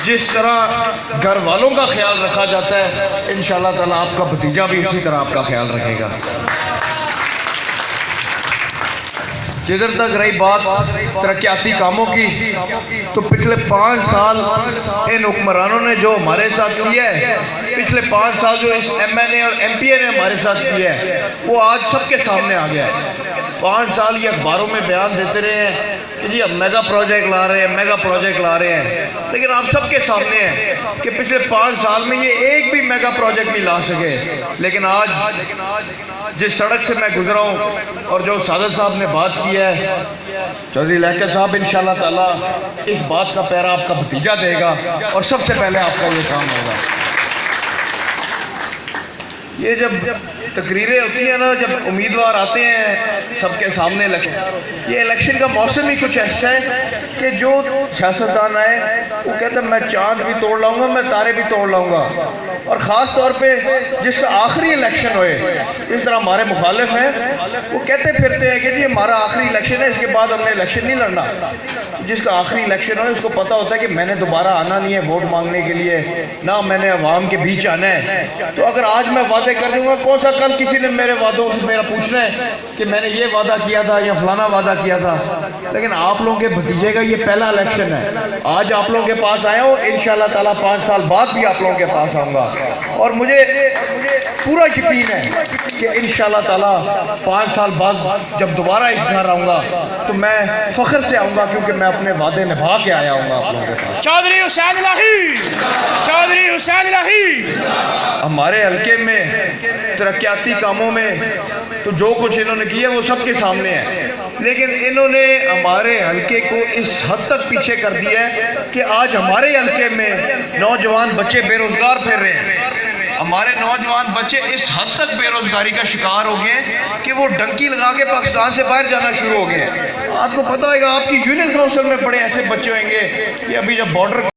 جس طرح گھر والوں کا خیال رکھا جاتا ہے انشاءاللہ تعالیٰ آپ کا بھتیجا بھی اسی طرح آپ کا خیال رکھے گا۔ جدھر تک رہی بات ترقیاتی کاموں کی، تو پچھلے 5 سال ان حکمرانوں نے جو ہمارے ساتھ کیا ہے، پچھلے 5 سال جو اس ایم این اے اور ایم پی اے نے ہمارے ساتھ کیا ہے، وہ آج سب کے سامنے آ گیا ہے۔ 5 سال یہ اخباروں میں بیان دیتے رہے ہیں کہ جی ہم میگا پروجیکٹ لا رہے ہیں، میگا پروجیکٹ لا رہے ہیں، لیکن آپ سب کے سامنے ہے کہ پچھلے 5 سال میں یہ ایک بھی میگا پروجیکٹ نہیں لا سکے۔ لیکن آج جس سڑک سے میں گزرا ہوں اور جو سعادت صاحب نے بات کی ہے، چودھری لیاقت صاحب انشاءاللہ تعالیٰ اس بات کا پیرا آپ کا بھتیجا دے گا اور سب سے پہلے آپ کا یہ کام ہوگا۔ یہ جب تقریریں ہوتی ہیں نا، جب امیدوار آتے ہیں سب کے سامنے الیکشن، یہ الیکشن کا موسم ہی کچھ ایسا ہے کہ جو سیاستدان آئے وہ کہتے ہیں میں چاند بھی توڑ لاؤں گا، میں تارے بھی توڑ لاؤں گا، اور خاص طور پہ جس کا آخری الیکشن ہوئے، اس طرح ہمارے مخالف ہیں وہ کہتے پھرتے ہیں کہ جی ہمارا آخری الیکشن ہے، اس کے بعد ہم نے الیکشن نہیں لڑنا۔ جس کا آخری الیکشن ہوئے اس کو پتہ ہوتا ہے کہ میں نے دوبارہ آنا نہیں ہے ووٹ مانگنے کے لیے، نہ میں نے عوام کے بیچ آنا ہے۔ تو اگر آج میں وعدے کر دوں گا، کون سا کل کسی نے میرے وعدوں سے میرا پوچھنا ہے کہ میں نے یہ وعدہ کیا تھا یا فلانا وعدہ کیا تھا؟ لیکن آپ لوگوں کے بھتیجے کا یہ پہلا الیکشن ہے۔ آج آپ لوگوں کے پاس آیا ہوں، انشاءاللہ تعالیٰ 5 سال بعد بھی آپ لوگوں کے پاس آؤں گا، اور مجھے پورا یقین ہے کہ انشاءاللہ تعالیٰ 5 سال بعد جب دوبارہ اس گھر آؤں گا تو میں فخر سے آؤں گا، کیونکہ میں اپنے وعدے نبھا کے آیا ہوں گا آپ لوگوں کے پاس۔ چودھری حسین الہی، چودھری حسین الہی۔ ہمارے حلقے میں ترقیاتی کاموں میں تو جو کچھ انہوں نے کیا وہ سب کے سامنے ہے، لیکن انہوں نے ہمارے حلقے کو اس حد تک پیچھے کر دیا ہے کہ آج ہمارے حلقے میں نوجوان بچے بے روزگار پھر رہے ہیں۔ ہمارے نوجوان بچے اس حد تک بے روزگاری کا شکار ہو گئے کہ وہ ڈنکی لگا کے پاکستان سے باہر جانا شروع ہو گئے۔ آپ کو پتہ ہوگا آپ کی یونین کونسل میں بڑے ایسے بچے ہوئیں گے کہ ابھی جب بارڈر